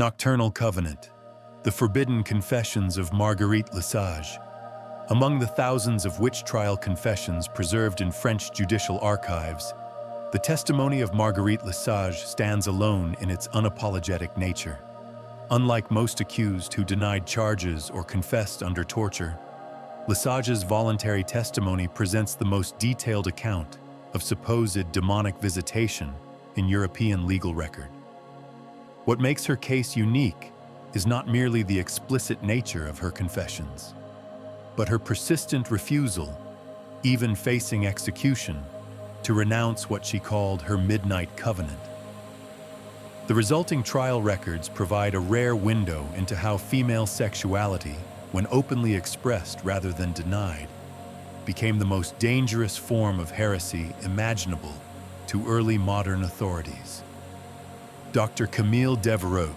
Nocturnal Covenant, the forbidden confessions of Marguerite Lesage. Among the thousands of witch trial confessions preserved in French judicial archives, the testimony of Marguerite Lesage stands alone in its unapologetic nature. Unlike most accused who denied charges or confessed under torture, Lesage's voluntary testimony presents the most detailed account of supposed demonic visitation in European legal record. What makes her case unique is not merely the explicit nature of her confessions, but her persistent refusal, even facing execution, to renounce what she called her midnight covenant. The resulting trial records provide a rare window into how female sexuality, when openly expressed rather than denied, became the most dangerous form of heresy imaginable to early modern authorities. Dr. Camille Devereux,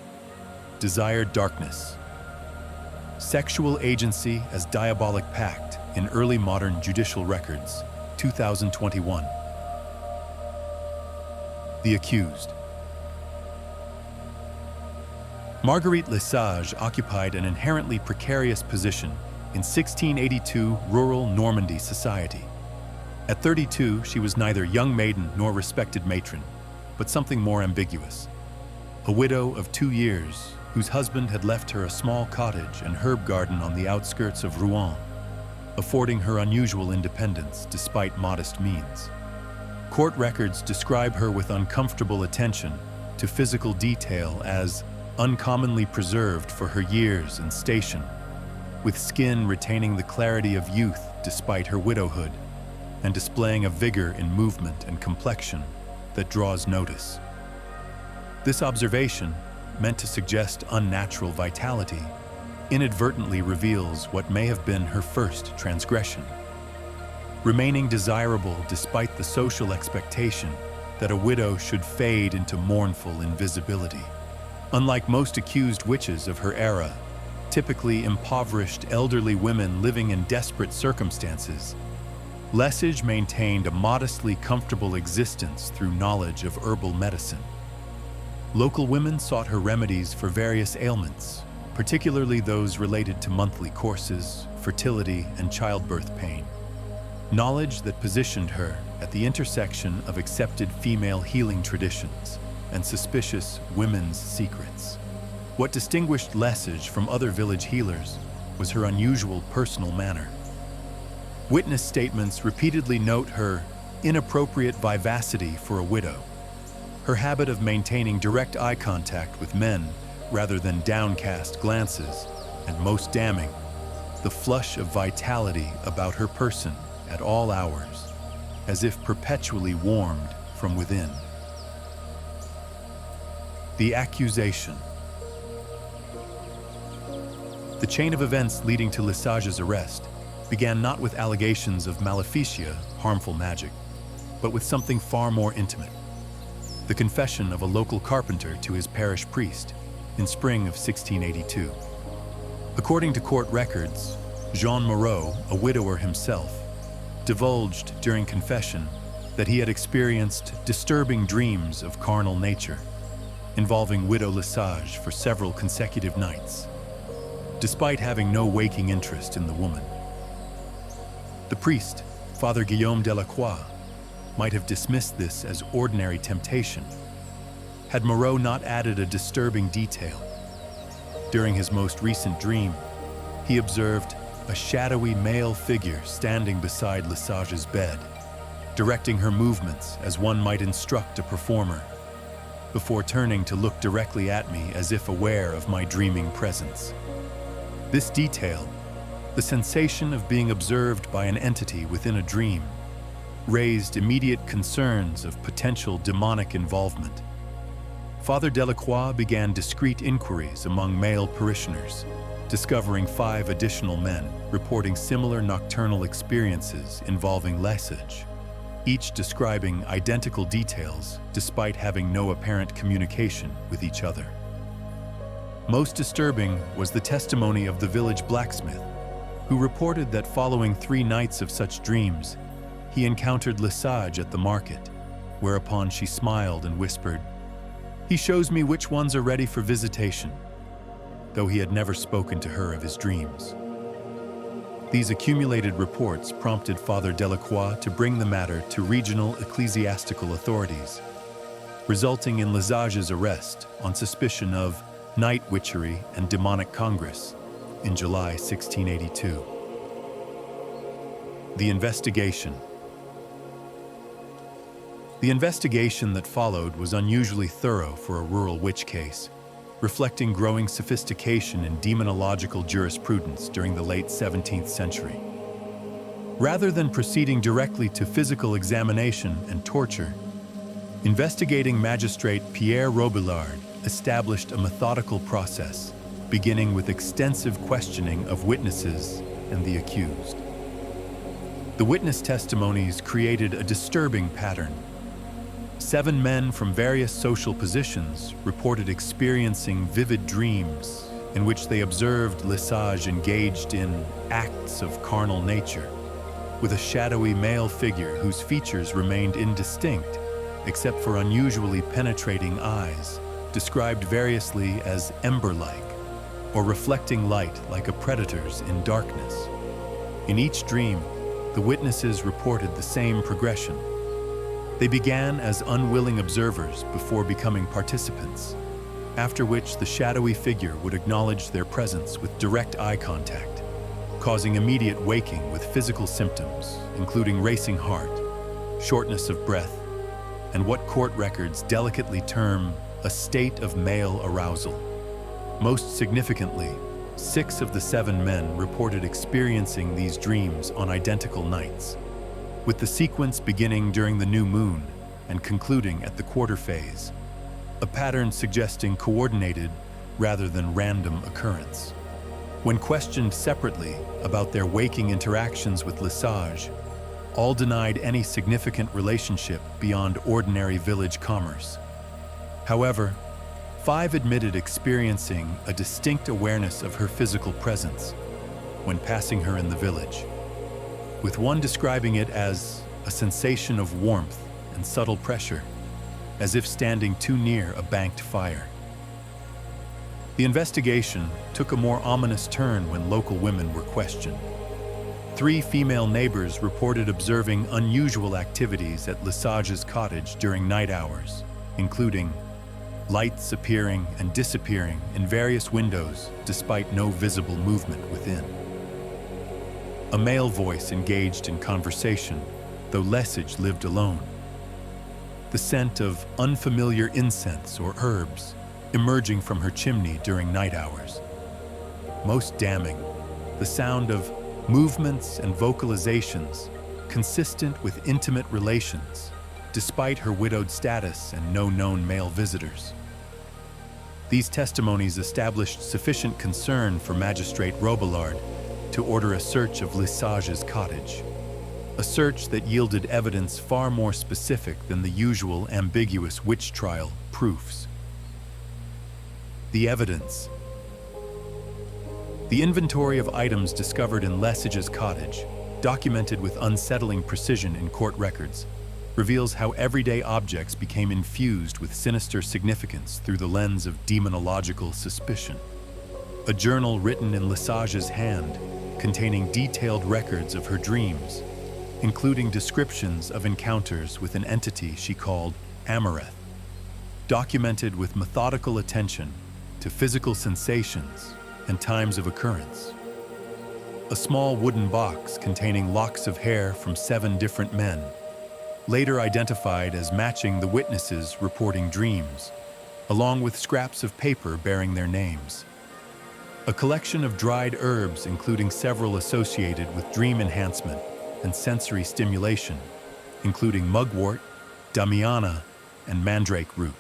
Desired Darkness. Sexual Agency as Diabolic Pact in Early Modern Judicial Records, 2021. The Accused. Marguerite Lesage occupied an inherently precarious position in 1682 rural Normandy society. At 32, she was neither young maiden nor respected matron, but something more ambiguous. A widow of 2 years, whose husband had left her a small cottage and herb garden on the outskirts of Rouen, affording her unusual independence despite modest means. Court records describe her with uncomfortable attention to physical detail as uncommonly preserved for her years and station, with skin retaining the clarity of youth despite her widowhood, and displaying a vigor in movement and complexion that draws notice. This observation, meant to suggest unnatural vitality, inadvertently reveals what may have been her first transgression. Remaining desirable despite the social expectation that a widow should fade into mournful invisibility. Unlike most accused witches of her era, typically impoverished elderly women living in desperate circumstances, Lesage maintained a modestly comfortable existence through knowledge of herbal medicine. Local women sought her remedies for various ailments, particularly those related to monthly courses, fertility, and childbirth pain. Knowledge that positioned her at the intersection of accepted female healing traditions and suspicious women's secrets. What distinguished Lesage from other village healers was her unusual personal manner. Witness statements repeatedly note her inappropriate vivacity for a widow, her habit of maintaining direct eye contact with men rather than downcast glances, and most damning, the flush of vitality about her person at all hours, as if perpetually warmed from within. The accusation. The chain of events leading to Lesage's arrest began not with allegations of maleficia, harmful magic, but with something far more intimate: the confession of a local carpenter to his parish priest in spring of 1682. According to court records, Jean Moreau, a widower himself, divulged during confession that he had experienced disturbing dreams of carnal nature, involving widow Lesage for several consecutive nights, despite having no waking interest in the woman. The priest, Father Guillaume Delacroix, might have dismissed this as ordinary temptation, had Moreau not added a disturbing detail. During his most recent dream, he observed a shadowy male figure standing beside Lesage's bed, directing her movements as one might instruct a performer, before turning to look directly at me as if aware of my dreaming presence. This detail, the sensation of being observed by an entity within a dream, raised immediate concerns of potential demonic involvement. Father Delacroix began discreet inquiries among male parishioners, discovering 5 additional men reporting similar nocturnal experiences involving Lesage, each describing identical details despite having no apparent communication with each other. Most disturbing was the testimony of the village blacksmith, who reported that following 3 nights of such dreams, he encountered Lesage at the market, whereupon she smiled and whispered, He shows me which ones are ready for visitation, though he had never spoken to her of his dreams. These accumulated reports prompted Father Delacroix to bring the matter to regional ecclesiastical authorities, resulting in Lesage's arrest on suspicion of night witchery and demonic congress in July 1682. The investigation. The investigation that followed was unusually thorough for a rural witch case, reflecting growing sophistication in demonological jurisprudence during the late 17th century. Rather than proceeding directly to physical examination and torture, investigating magistrate Pierre Robillard established a methodical process, beginning with extensive questioning of witnesses and the accused. The witness testimonies created a disturbing pattern. 7 men from various social positions reported experiencing vivid dreams in which they observed Lesage engaged in acts of carnal nature, with a shadowy male figure whose features remained indistinct except for unusually penetrating eyes, described variously as ember-like or reflecting light like a predator's in darkness. In each dream, the witnesses reported the same progression. They began as unwilling observers before becoming participants, after which the shadowy figure would acknowledge their presence with direct eye contact, causing immediate waking with physical symptoms, including racing heart, shortness of breath, and what court records delicately term a state of male arousal. Most significantly, 6 of the 7 men reported experiencing these dreams on identical nights, with the sequence beginning during the new moon and concluding at the quarter phase, a pattern suggesting coordinated rather than random occurrence. When questioned separately about their waking interactions with Lesage, all denied any significant relationship beyond ordinary village commerce. However, 5 admitted experiencing a distinct awareness of her physical presence when passing her in the village, with one describing it as a sensation of warmth and subtle pressure, as if standing too near a banked fire. The investigation took a more ominous turn when local women were questioned. 3 female neighbors reported observing unusual activities at Lesage's cottage during night hours, including lights appearing and disappearing in various windows despite no visible movement within. A male voice engaged in conversation, though Lesage lived alone. The scent of unfamiliar incense or herbs emerging from her chimney during night hours. Most damning, the sound of movements and vocalizations consistent with intimate relations, despite her widowed status and no known male visitors. These testimonies established sufficient concern for Magistrate Robillard to order a search of Lesage's cottage, a search that yielded evidence far more specific than the usual ambiguous witch trial proofs. The evidence. The inventory of items discovered in Lesage's cottage, documented with unsettling precision in court records, reveals how everyday objects became infused with sinister significance through the lens of demonological suspicion. A journal written in Lesage's hand, containing detailed records of her dreams, including descriptions of encounters with an entity she called Amareth, documented with methodical attention to physical sensations and times of occurrence. A small wooden box containing locks of hair from 7 different men, later identified as matching the witnesses reporting dreams, along with scraps of paper bearing their names. A collection of dried herbs, including several associated with dream enhancement and sensory stimulation, including mugwort, damiana, and mandrake root.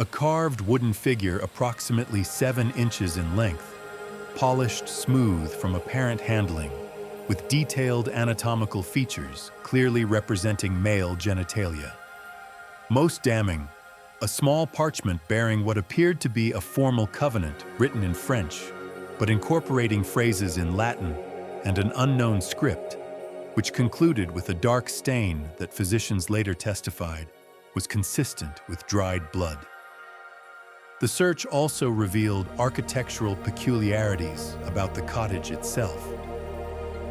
A carved wooden figure approximately 7 inches in length, polished smooth from apparent handling, with detailed anatomical features clearly representing male genitalia. Most damning, a small parchment bearing what appeared to be a formal covenant written in French, but incorporating phrases in Latin and an unknown script, which concluded with a dark stain that physicians later testified was consistent with dried blood. The search also revealed architectural peculiarities about the cottage itself.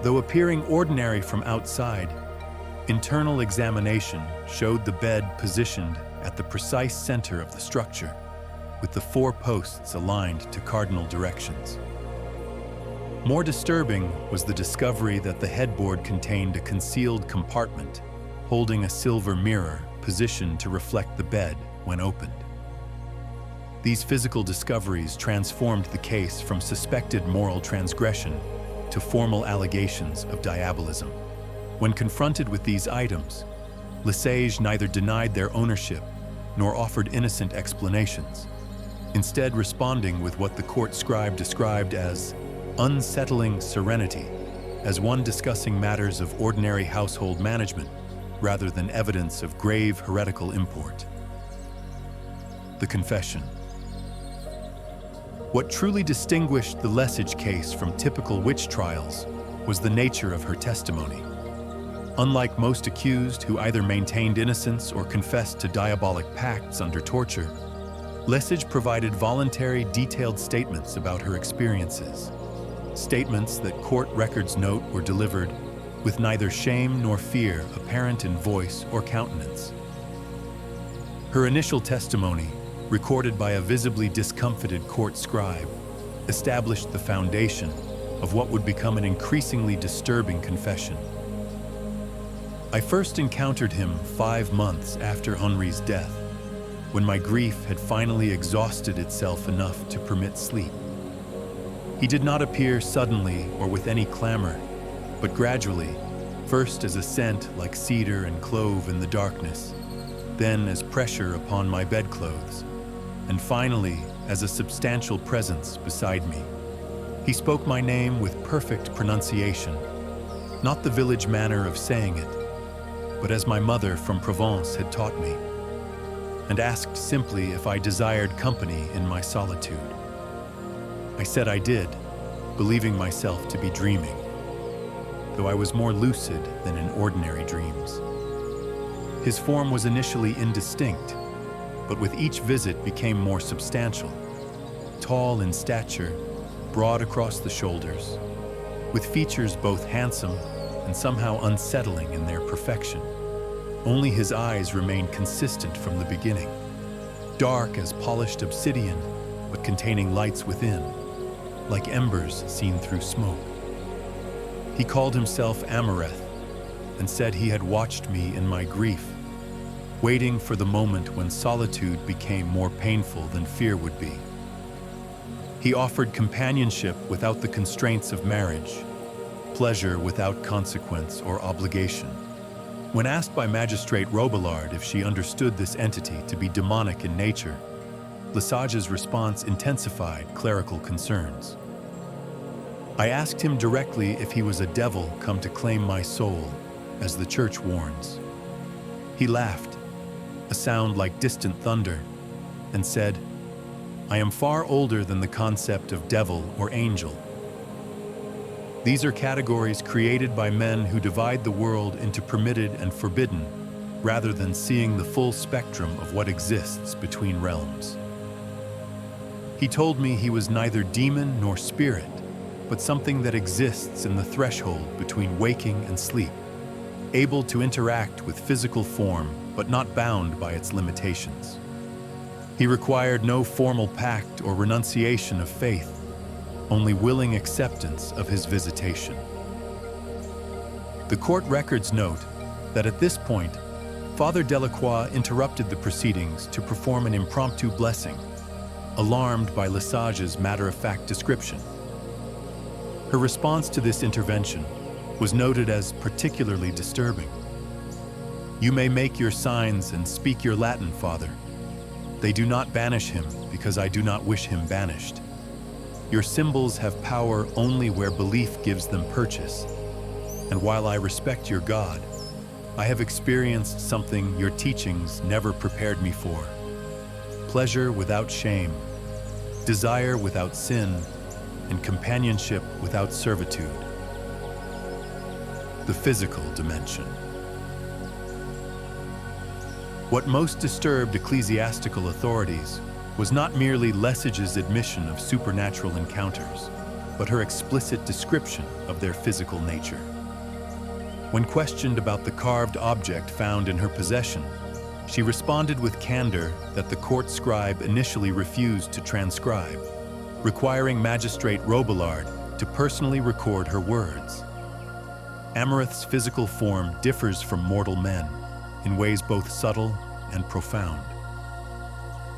Though appearing ordinary from outside, internal examination showed the bed positioned at the precise center of the structure, with the 4 posts aligned to cardinal directions. More disturbing was the discovery that the headboard contained a concealed compartment holding a silver mirror positioned to reflect the bed when opened. These physical discoveries transformed the case from suspected moral transgression to formal allegations of diabolism. When confronted with these items, Lesage neither denied their ownership nor offered innocent explanations, instead responding with what the court scribe described as unsettling serenity, as one discussing matters of ordinary household management rather than evidence of grave heretical import. The confession. What truly distinguished the Lesage case from typical witch trials was the nature of her testimony. Unlike most accused who either maintained innocence or confessed to diabolic pacts under torture, Lesage provided voluntary, detailed statements about her experiences. Statements that court records note were delivered with neither shame nor fear apparent in voice or countenance. Her initial testimony, recorded by a visibly discomfited court scribe, established the foundation of what would become an increasingly disturbing confession. I first encountered him 5 months after Henri's death, when my grief had finally exhausted itself enough to permit sleep. He did not appear suddenly or with any clamor, but gradually, first as a scent like cedar and clove in the darkness, then as pressure upon my bedclothes, and finally as a substantial presence beside me. He spoke my name with perfect pronunciation, not the village manner of saying it, but as my mother from Provence had taught me, and asked simply if I desired company in my solitude. I said I did, believing myself to be dreaming, though I was more lucid than in ordinary dreams. His form was initially indistinct, but with each visit became more substantial, tall in stature, broad across the shoulders, with features both handsome and somehow unsettling in their perfection. Only his eyes remained consistent from the beginning, dark as polished obsidian, but containing lights within, like embers seen through smoke. He called himself Amareth and said he had watched me in my grief, waiting for the moment when solitude became more painful than fear would be. He offered companionship without the constraints of marriage, pleasure without consequence or obligation. When asked by Magistrate Robillard if she understood this entity to be demonic in nature, Lesage's response intensified clerical concerns. I asked him directly if he was a devil come to claim my soul, as the church warns. He laughed, a sound like distant thunder, and said, "I am far older than the concept of devil or angel. These are categories created by men who divide the world into permitted and forbidden, rather than seeing the full spectrum of what exists between realms." He told me he was neither demon nor spirit, but something that exists in the threshold between waking and sleep, able to interact with physical form, but not bound by its limitations. He required no formal pact or renunciation of faith, only willing acceptance of his visitation. The court records note that at this point, Father Delacroix interrupted the proceedings to perform an impromptu blessing, alarmed by Lesage's matter-of-fact description. Her response to this intervention was noted as particularly disturbing. "You may make your signs and speak your Latin, Father. They do not banish him because I do not wish him banished. Your symbols have power only where belief gives them purchase. And while I respect your God, I have experienced something your teachings never prepared me for. Pleasure without shame, desire without sin, and companionship without servitude." The physical dimension. What most disturbed ecclesiastical authorities was not merely Lesage's admission of supernatural encounters, but her explicit description of their physical nature. When questioned about the carved object found in her possession, she responded with candor that the court scribe initially refused to transcribe, requiring Magistrate Robillard to personally record her words. Amurath's physical form differs from mortal men in ways both subtle and profound.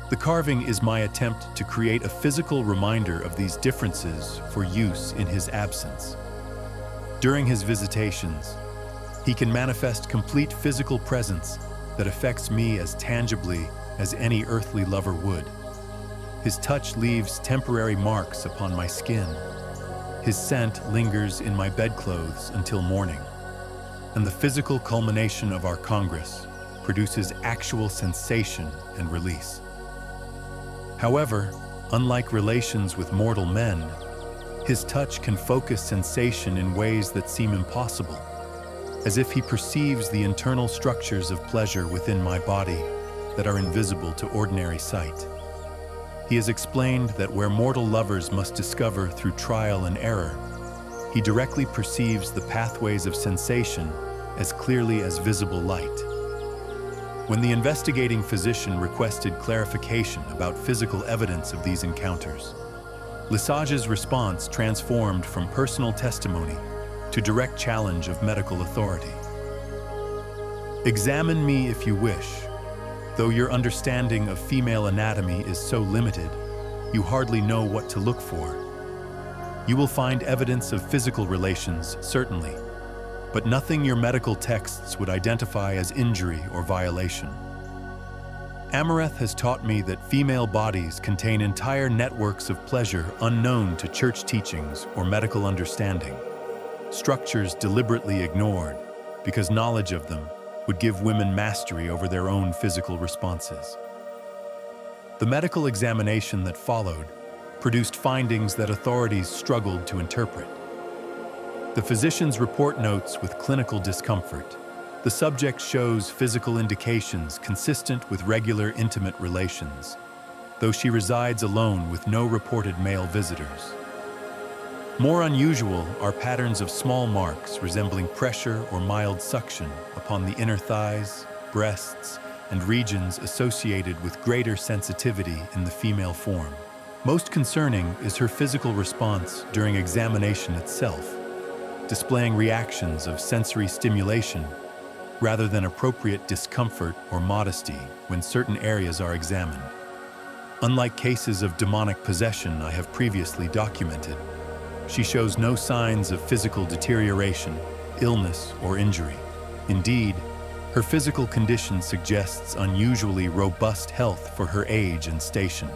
The carving is my attempt to create a physical reminder of these differences for use in his absence. During his visitations, he can manifest complete physical presence that affects me as tangibly as any earthly lover would. His touch leaves temporary marks upon my skin. His scent lingers in my bedclothes until morning. And the physical culmination of our congress produces actual sensation and release. However, unlike relations with mortal men, his touch can focus sensation in ways that seem impossible, as if he perceives the internal structures of pleasure within my body that are invisible to ordinary sight. He has explained that where mortal lovers must discover through trial and error, he directly perceives the pathways of sensation as clearly as visible light. When the investigating physician requested clarification about physical evidence of these encounters, Lesage's response transformed from personal testimony to direct challenge of medical authority. Examine me if you wish. Though your understanding of female anatomy is so limited, you hardly know what to look for. You will find evidence of physical relations, certainly, but nothing your medical texts would identify as injury or violation. Amurath has taught me that female bodies contain entire networks of pleasure unknown to church teachings or medical understanding, structures deliberately ignored because knowledge of them would give women mastery over their own physical responses. The medical examination that followed produced findings that authorities struggled to interpret. The physician's report notes with clinical discomfort. The subject shows physical indications consistent with regular intimate relations, though she resides alone with no reported male visitors. More unusual are patterns of small marks resembling pressure or mild suction upon the inner thighs, breasts, and regions associated with greater sensitivity in the female form. Most concerning is her physical response during examination itself, displaying reactions of sensory stimulation rather than appropriate discomfort or modesty when certain areas are examined. Unlike cases of demonic possession I have previously documented, she shows no signs of physical deterioration, illness, or injury. Indeed, her physical condition suggests unusually robust health for her age and station.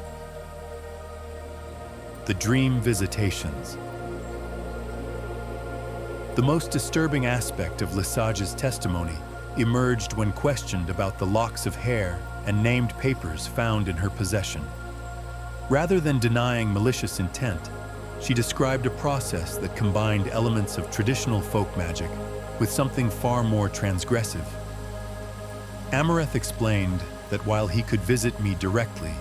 The dream visitations. The most disturbing aspect of Lesage's testimony emerged when questioned about the locks of hair and named papers found in her possession. Rather than denying malicious intent, she described a process that combined elements of traditional folk magic with something far more transgressive. Amurath explained that while he could visit me directly,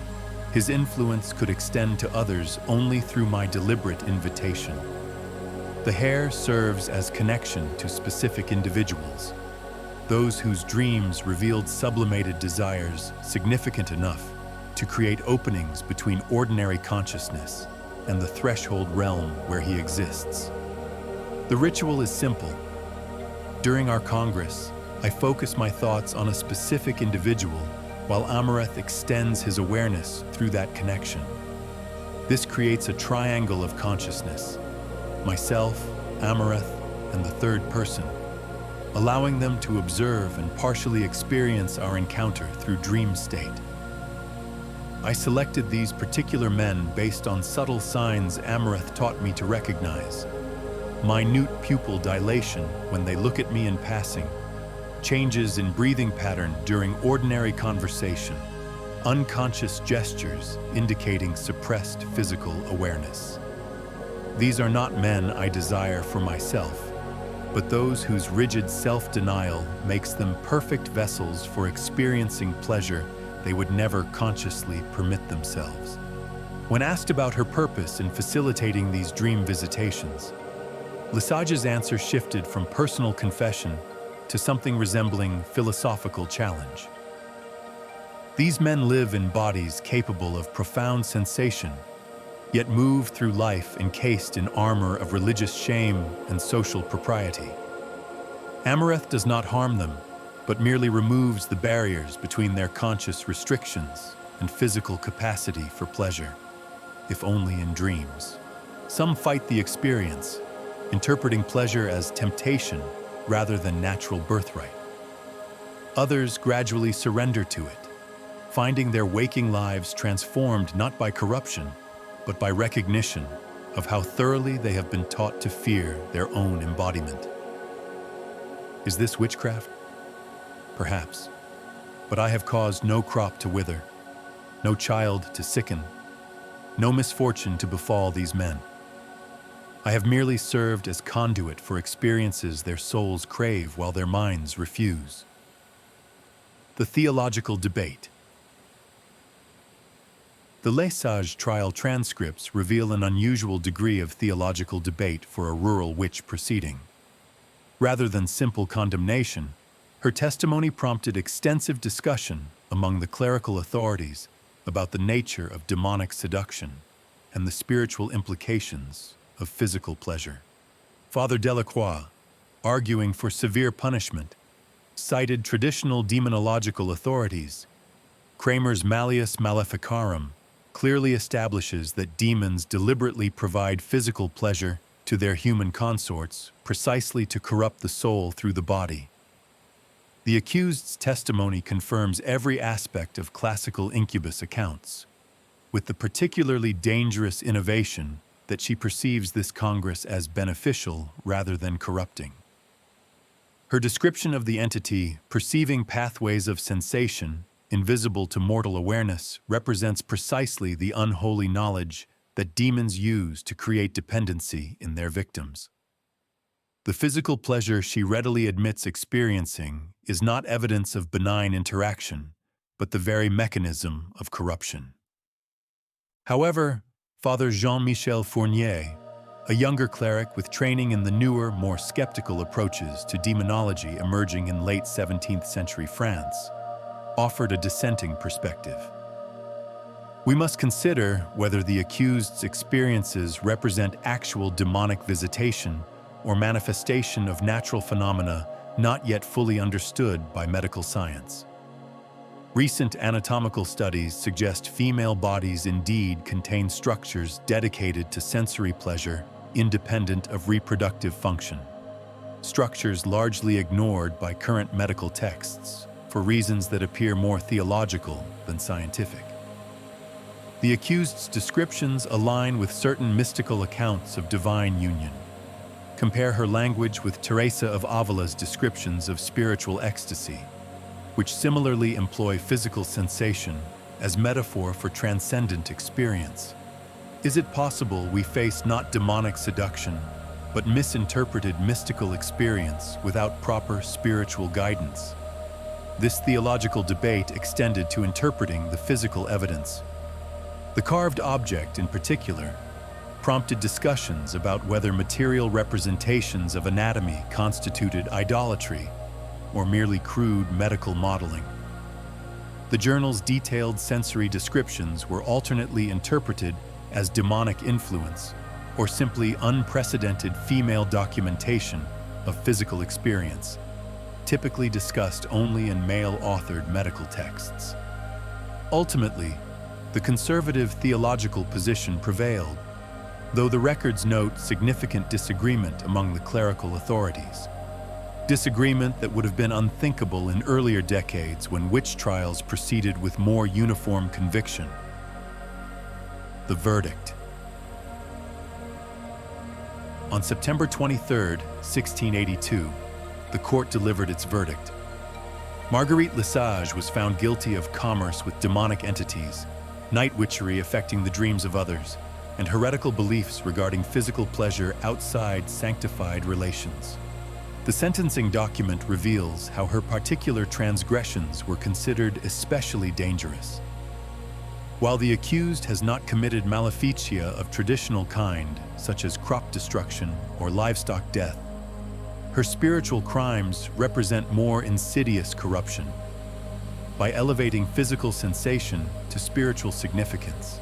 his influence could extend to others only through my deliberate invitation. The hair serves as connection to specific individuals, those whose dreams revealed sublimated desires significant enough to create openings between ordinary consciousness and the threshold realm where he exists. The ritual is simple. During our congress, I focus my thoughts on a specific individual while Amurath extends his awareness through that connection. This creates a triangle of consciousness: myself, Amurath, and the third person, allowing them to observe and partially experience our encounter through dream state. I selected these particular men based on subtle signs Amurath taught me to recognize: minute pupil dilation when they look at me in passing, changes in breathing pattern during ordinary conversation, unconscious gestures indicating suppressed physical awareness. These are not men I desire for myself. but those whose rigid self-denial makes them perfect vessels for experiencing pleasure they would never consciously permit themselves. When asked about her purpose in facilitating these dream visitations, Lesage's answer shifted from personal confession to something resembling philosophical challenge. These men live in bodies capable of profound sensation, yet move through life encased in armor of religious shame and social propriety. Amaranth does not harm them, but merely removes the barriers between their conscious restrictions and physical capacity for pleasure, if only in dreams. Some fight the experience, interpreting pleasure as temptation rather than natural birthright. Others gradually surrender to it, finding their waking lives transformed not by corruption, but by recognition of how thoroughly they have been taught to fear their own embodiment. Is this witchcraft? Perhaps. But I have caused no crop to wither, no child to sicken, no misfortune to befall these men. I have merely served as conduit for experiences their souls crave while their minds refuse. The theological debate. The Lesage trial transcripts reveal an unusual degree of theological debate for a rural witch proceeding. Rather than simple condemnation, her testimony prompted extensive discussion among the clerical authorities about the nature of demonic seduction and the spiritual implications of physical pleasure. Father Delacroix, arguing for severe punishment, cited traditional demonological authorities. Kramer's Malleus Maleficarum clearly establishes that demons deliberately provide physical pleasure to their human consorts precisely to corrupt the soul through the body. The accused's testimony confirms every aspect of classical incubus accounts, with the particularly dangerous innovation that she perceives this congress as beneficial rather than corrupting. Her description of the entity perceiving pathways of sensation invisible to mortal awareness represents precisely the unholy knowledge that demons use to create dependency in their victims. The physical pleasure she readily admits experiencing is not evidence of benign interaction, but the very mechanism of corruption. However, Father Jean-Michel Fournier, a younger cleric with training in the newer, more skeptical approaches to demonology emerging in late 17th century France, offered a dissenting perspective. We must consider whether the accused's experiences represent actual demonic visitation or manifestation of natural phenomena not yet fully understood by medical science. Recent anatomical studies suggest female bodies indeed contain structures dedicated to sensory pleasure independent of reproductive function, structures largely ignored by current medical texts for reasons that appear more theological than scientific. The accused's descriptions align with certain mystical accounts of divine union. Compare her language with Teresa of Avila's descriptions of spiritual ecstasy, which similarly employ physical sensation as metaphor for transcendent experience. Is it possible we face not demonic seduction, but misinterpreted mystical experience without proper spiritual guidance? This theological debate extended to interpreting the physical evidence. The carved object, in particular, prompted discussions about whether material representations of anatomy constituted idolatry or merely crude medical modeling. The journal's detailed sensory descriptions were alternately interpreted as demonic influence or simply unprecedented female documentation of physical experience, typically discussed only in male-authored medical texts. Ultimately, the conservative theological position prevailed, though the records note significant disagreement among the clerical authorities. Disagreement that would have been unthinkable in earlier decades when witch trials proceeded with more uniform conviction. The verdict. On September 23, 1682, the court delivered its verdict. Marguerite Lesage was found guilty of commerce with demonic entities, night witchery affecting the dreams of others, and heretical beliefs regarding physical pleasure outside sanctified relations. The sentencing document reveals how her particular transgressions were considered especially dangerous. While the accused has not committed maleficia of traditional kind, such as crop destruction or livestock death, her spiritual crimes represent more insidious corruption. By elevating physical sensation to spiritual significance,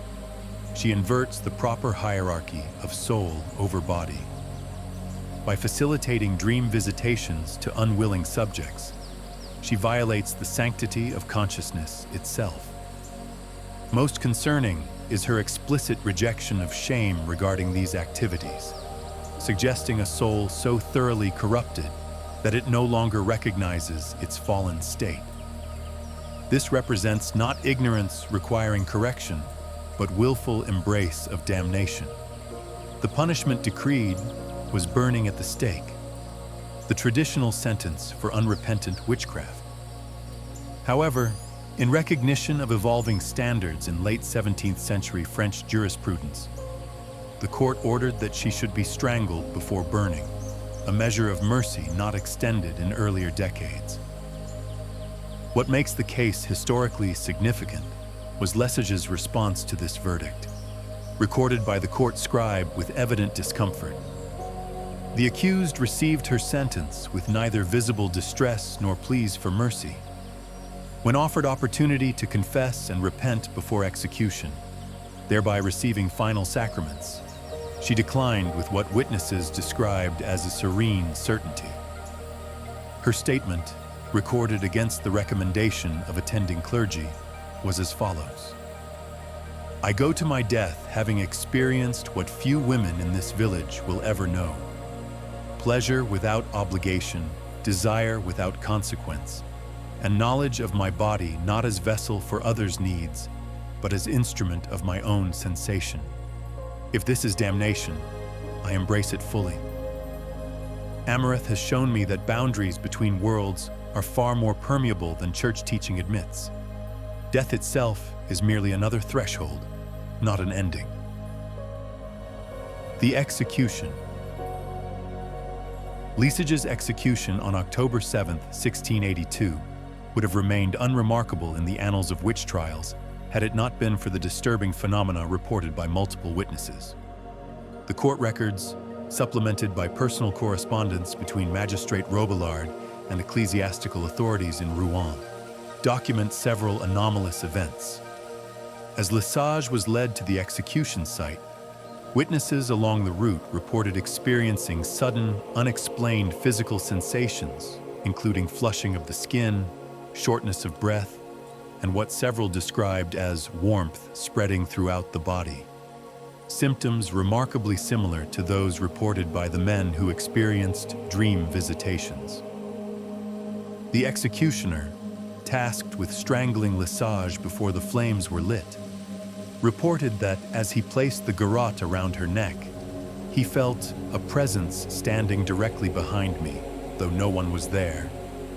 she inverts the proper hierarchy of soul over body. By facilitating dream visitations to unwilling subjects, she violates the sanctity of consciousness itself. Most concerning is her explicit rejection of shame regarding these activities, suggesting a soul so thoroughly corrupted that it no longer recognizes its fallen state. This represents not ignorance requiring correction, but willful embrace of damnation. The punishment decreed was burning at the stake, the traditional sentence for unrepentant witchcraft. However, in recognition of evolving standards in late 17th century French jurisprudence, the court ordered that she should be strangled before burning, a measure of mercy not extended in earlier decades. What makes the case historically significant was Lesage's response to this verdict, recorded by the court scribe with evident discomfort. The accused received her sentence with neither visible distress nor pleas for mercy. When offered opportunity to confess and repent before execution, thereby receiving final sacraments, she declined with what witnesses described as a serene certainty. Her statement, recorded against the recommendation of attending clergy, was as follows: "I go to my death having experienced what few women in this village will ever know. Pleasure without obligation, desire without consequence, and knowledge of my body not as vessel for others' needs, but as instrument of my own sensation. If this is damnation, I embrace it fully. Amaranth has shown me that boundaries between worlds are far more permeable than church teaching admits. Death itself is merely another threshold, not an ending." The execution. Lesage's execution on October 7, 1682, would have remained unremarkable in the annals of witch trials had it not been for the disturbing phenomena reported by multiple witnesses. The court records, supplemented by personal correspondence between Magistrate Robillard and ecclesiastical authorities in Rouen, document several anomalous events. As Lesage was led to the execution site, witnesses along the route reported experiencing sudden, unexplained physical sensations, including flushing of the skin, shortness of breath, and what several described as warmth spreading throughout the body. Symptoms remarkably similar to those reported by the men who experienced dream visitations. The executioner, tasked with strangling Lesage before the flames were lit, reported that as he placed the garrote around her neck, he felt a presence standing directly behind me, though no one was there,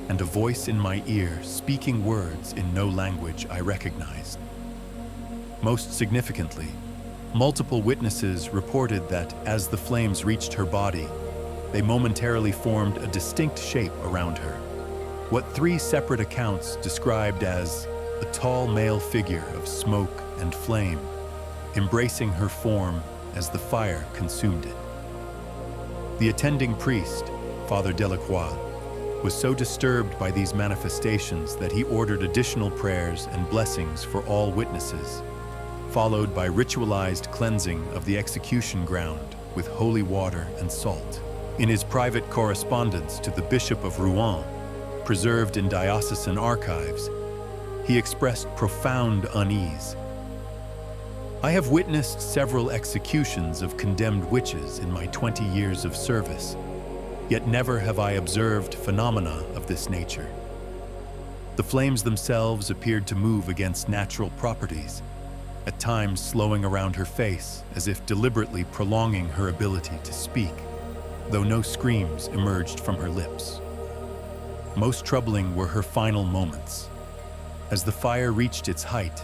and a voice in my ear speaking words in no language I recognized. Most significantly, multiple witnesses reported that as the flames reached her body, they momentarily formed a distinct shape around her, what 3 separate accounts described as a tall male figure of smoke and flame, embracing her form as the fire consumed it. The attending priest, Father Delacroix, was so disturbed by these manifestations that he ordered additional prayers and blessings for all witnesses, followed by ritualized cleansing of the execution ground with holy water and salt. In his private correspondence to the Bishop of Rouen, preserved in diocesan archives, he expressed profound unease. "I have witnessed several executions of condemned witches in my 20 years of service, yet never have I observed phenomena of this nature. The flames themselves appeared to move against natural properties, at times slowing around her face as if deliberately prolonging her ability to speak, though no screams emerged from her lips. Most troubling were her final moments. As the fire reached its height,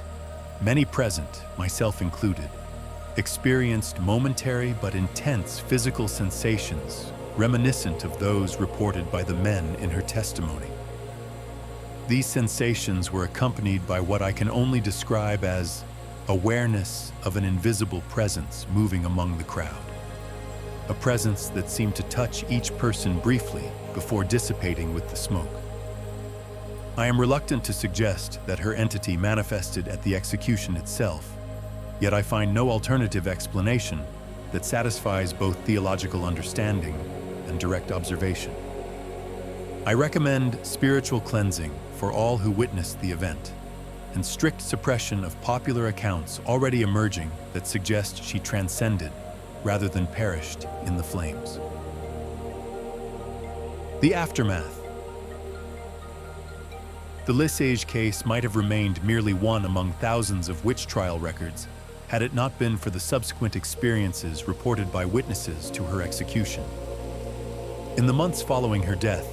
many present, myself included, experienced momentary but intense physical sensations reminiscent of those reported by the men in her testimony. These sensations were accompanied by what I can only describe as awareness of an invisible presence moving among the crowd. A presence that seemed to touch each person briefly before dissipating with the smoke. I am reluctant to suggest that her entity manifested at the execution itself, yet I find no alternative explanation that satisfies both theological understanding and direct observation. I recommend spiritual cleansing for all who witnessed the event, and strict suppression of popular accounts already emerging that suggest she transcended rather than perished in the flames. The aftermath. The Lesage case might have remained merely one among thousands of witch trial records had it not been for the subsequent experiences reported by witnesses to her execution. In the months following her death,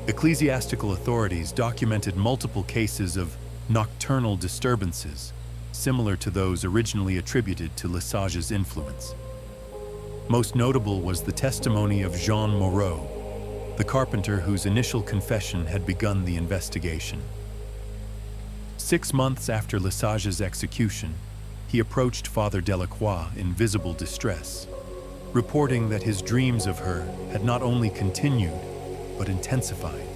ecclesiastical authorities documented multiple cases of nocturnal disturbances, similar to those originally attributed to Lesage's influence. Most notable was the testimony of Jean Moreau, the carpenter whose initial confession had begun the investigation. 6 months after Lesage's execution, he approached Father Delacroix in visible distress, reporting that his dreams of her had not only continued, but intensified.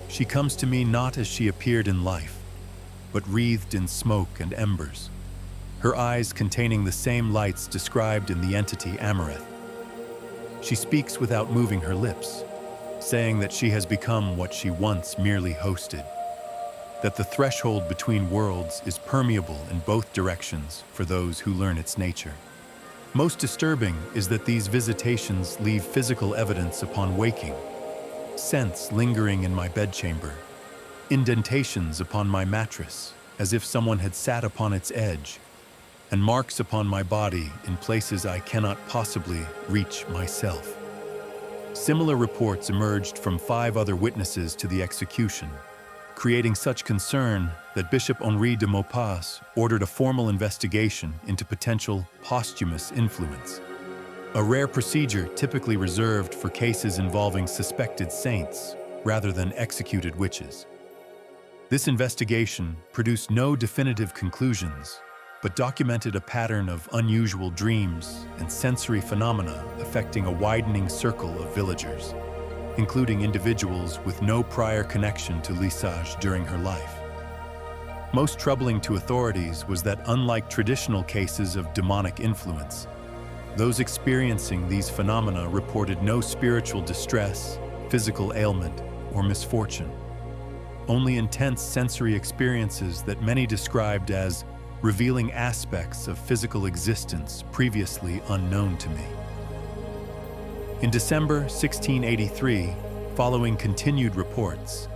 She comes to me not as she appeared in life, but wreathed in smoke and embers, her eyes containing the same lights described in the entity Amareth. She speaks without moving her lips, saying that she has become what she once merely hosted, that the threshold between worlds is permeable in both directions for those who learn its nature. Most disturbing is that these visitations leave physical evidence upon waking, scents lingering in my bedchamber, indentations upon my mattress as if someone had sat upon its edge, and marks upon my body in places I cannot possibly reach myself. Similar reports emerged from 5 other witnesses to the execution, creating such concern that Bishop Henri de Maupas ordered a formal investigation into potential posthumous influence, a rare procedure typically reserved for cases involving suspected saints rather than executed witches. This investigation produced no definitive conclusions, but documented a pattern of unusual dreams and sensory phenomena affecting a widening circle of villagers, including individuals with no prior connection to Lesage during her life. Most troubling to authorities was that, unlike traditional cases of demonic influence, those experiencing these phenomena reported no spiritual distress, physical ailment, or misfortune. Only intense sensory experiences that many described as revealing aspects of physical existence previously unknown to me. In December 1683, following continued reports,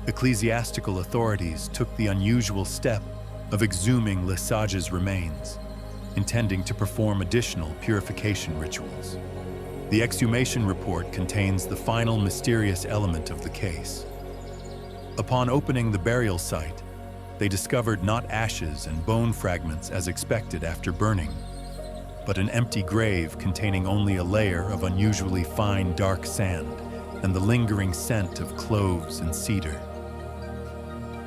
ecclesiastical authorities took the unusual step of exhuming Lesage's remains, intending to perform additional purification rituals. The exhumation report contains the final mysterious element of the case. Upon opening the burial site, they discovered not ashes and bone fragments as expected after burning, but an empty grave containing only a layer of unusually fine dark sand and the lingering scent of cloves and cedar.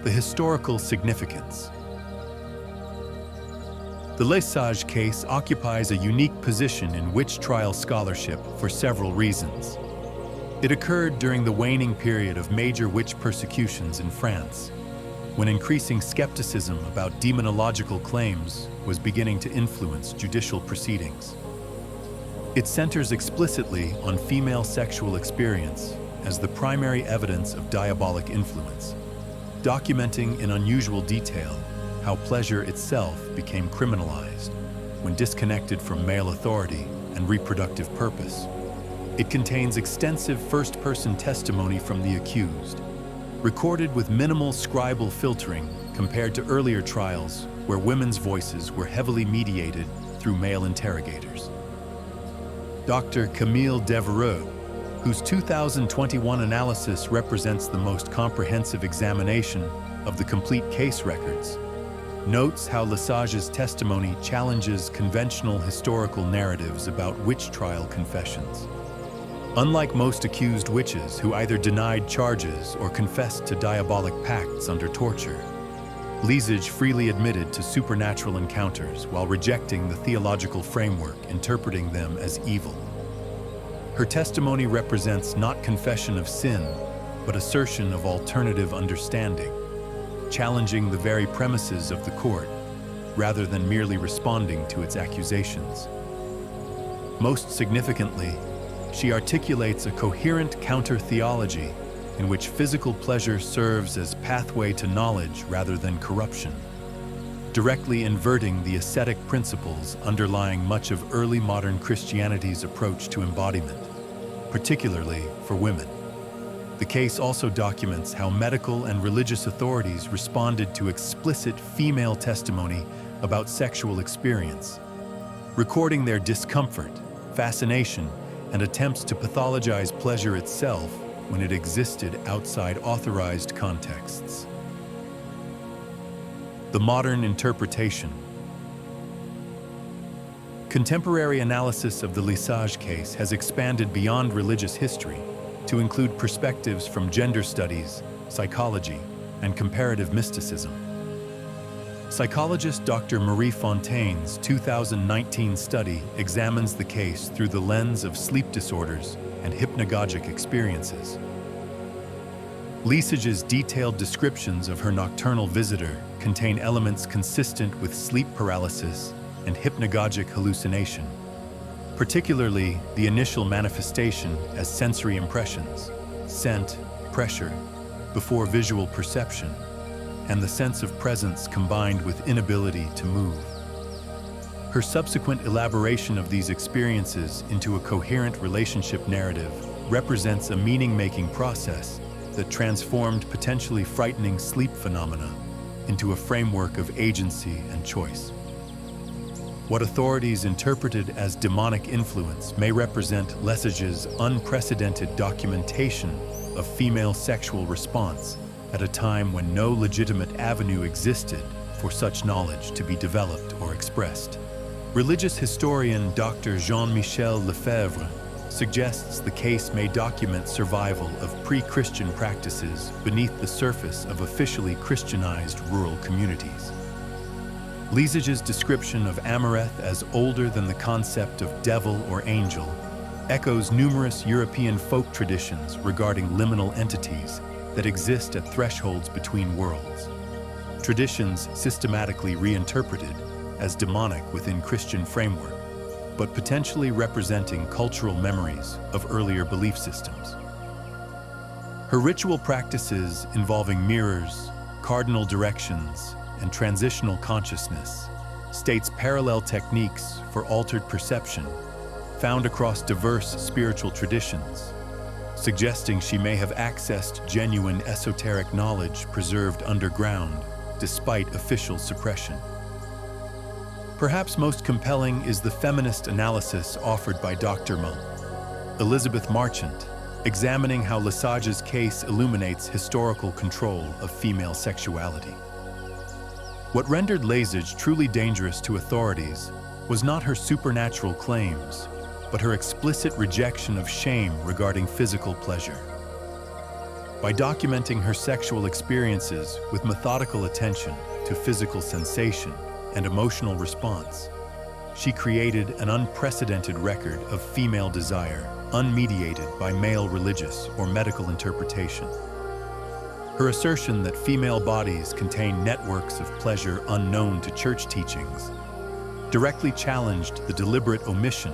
The historical significance. The Lesage case occupies a unique position in witch trial scholarship for several reasons. It occurred during the waning period of major witch persecutions in France, when increasing skepticism about demonological claims was beginning to influence judicial proceedings. It centers explicitly on female sexual experience as the primary evidence of diabolic influence, documenting in unusual detail how pleasure itself became criminalized when disconnected from male authority and reproductive purpose. It contains extensive first-person testimony from the accused, recorded with minimal scribal filtering compared to earlier trials where women's voices were heavily mediated through male interrogators. Dr. Camille Devereux, whose 2021 analysis represents the most comprehensive examination of the complete case records, notes how Lesage's testimony challenges conventional historical narratives about witch trial confessions. Unlike most accused witches who either denied charges or confessed to diabolic pacts under torture, Lesage freely admitted to supernatural encounters while rejecting the theological framework interpreting them as evil. Her testimony represents not confession of sin, but assertion of alternative understanding, challenging the very premises of the court, rather than merely responding to its accusations. Most significantly, she articulates a coherent counter-theology in which physical pleasure serves as pathway to knowledge rather than corruption, directly inverting the ascetic principles underlying much of early modern Christianity's approach to embodiment, particularly for women. The case also documents how medical and religious authorities responded to explicit female testimony about sexual experience, recording their discomfort, fascination, and attempts to pathologize pleasure itself when it existed outside authorized contexts. The modern interpretation. Contemporary analysis of the Lesage case has expanded beyond religious history to include perspectives from gender studies, psychology, and comparative mysticism. Psychologist Dr. Marie Fontaine's 2019 study examines the case through the lens of sleep disorders and hypnagogic experiences. Lesage's detailed descriptions of her nocturnal visitor contain elements consistent with sleep paralysis and hypnagogic hallucination, particularly the initial manifestation as sensory impressions, scent, pressure, before visual perception, and the sense of presence combined with inability to move. Her subsequent elaboration of these experiences into a coherent relationship narrative represents a meaning-making process that transformed potentially frightening sleep phenomena into a framework of agency and choice. What authorities interpreted as demonic influence may represent Lesage's unprecedented documentation of female sexual response at a time when no legitimate avenue existed for such knowledge to be developed or expressed. Religious historian Dr. Jean-Michel Lefebvre suggests the case may document survival of pre-Christian practices beneath the surface of officially Christianized rural communities. Lesage's description of Amareth as older than the concept of devil or angel echoes numerous European folk traditions regarding liminal entities that exist at thresholds between worlds, traditions systematically reinterpreted as demonic within Christian framework, but potentially representing cultural memories of earlier belief systems. Her ritual practices involving mirrors, cardinal directions, and transitional consciousness states parallel techniques for altered perception found across diverse spiritual traditions, suggesting she may have accessed genuine esoteric knowledge preserved underground despite official suppression. Perhaps most compelling is the feminist analysis offered by Dr. Elizabeth Marchant, examining how Lesage's case illuminates historical control of female sexuality. What rendered Lesage truly dangerous to authorities was not her supernatural claims, but her explicit rejection of shame regarding physical pleasure. By documenting her sexual experiences with methodical attention to physical sensation and emotional response, she created an unprecedented record of female desire, unmediated by male religious or medical interpretation. Her assertion that female bodies contain networks of pleasure unknown to church teachings directly challenged the deliberate omission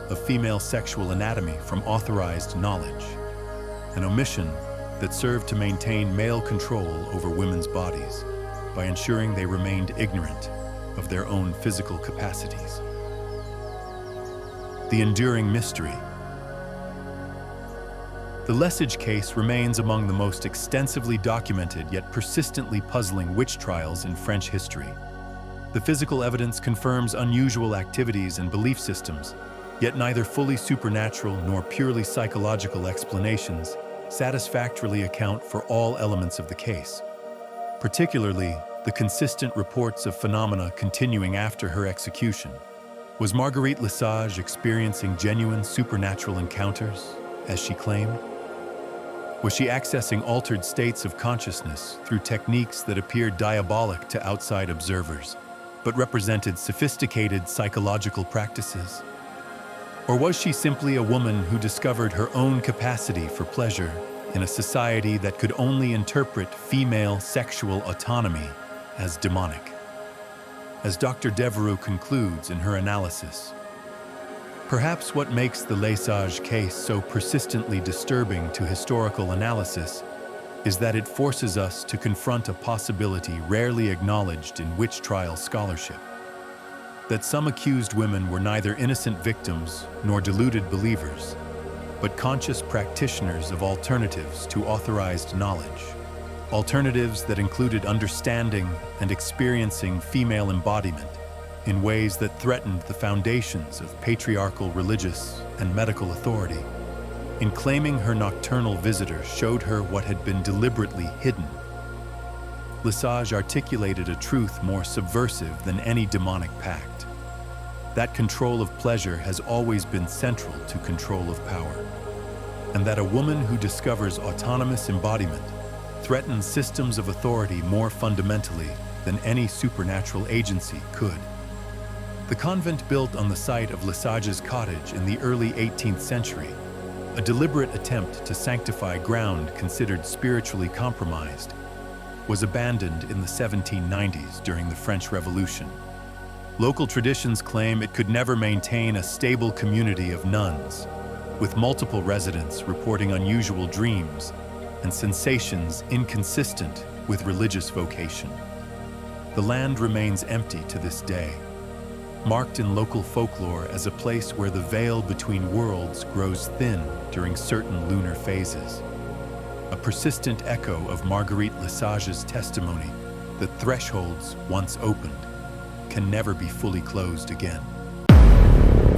of female sexual anatomy from authorized knowledge, an omission that served to maintain male control over women's bodies by ensuring they remained ignorant of their own physical capacities. The enduring mystery. The Lesage case remains among the most extensively documented yet persistently puzzling witch trials in French history. The physical evidence confirms unusual activities and belief systems, yet neither fully supernatural nor purely psychological explanations satisfactorily account for all elements of the case, particularly the consistent reports of phenomena continuing after her execution. Was Marguerite Lesage experiencing genuine supernatural encounters, as she claimed? Was she accessing altered states of consciousness through techniques that appeared diabolic to outside observers, but represented sophisticated psychological practices? Or was she simply a woman who discovered her own capacity for pleasure in a society that could only interpret female sexual autonomy as demonic? As Dr. Devereux concludes in her analysis, perhaps what makes the Lesage case so persistently disturbing to historical analysis is that it forces us to confront a possibility rarely acknowledged in witch trial scholarship: that some accused women were neither innocent victims nor deluded believers, but conscious practitioners of alternatives to authorized knowledge, alternatives that included understanding and experiencing female embodiment in ways that threatened the foundations of patriarchal religious and medical authority. In claiming her nocturnal visitor showed her what had been deliberately hidden, Lesage articulated a truth more subversive than any demonic pact: that control of pleasure has always been central to control of power, and that a woman who discovers autonomous embodiment threatens systems of authority more fundamentally than any supernatural agency could. The convent built on the site of Lesage's cottage in the early 18th century, a deliberate attempt to sanctify ground considered spiritually compromised, was abandoned in the 1790s during the French Revolution. Local traditions claim it could never maintain a stable community of nuns, with multiple residents reporting unusual dreams and sensations inconsistent with religious vocation. The land remains empty to this day, marked in local folklore as a place where the veil between worlds grows thin during certain lunar phases, a persistent echo of Marguerite Lesage's testimony that thresholds once opened can never be fully closed again.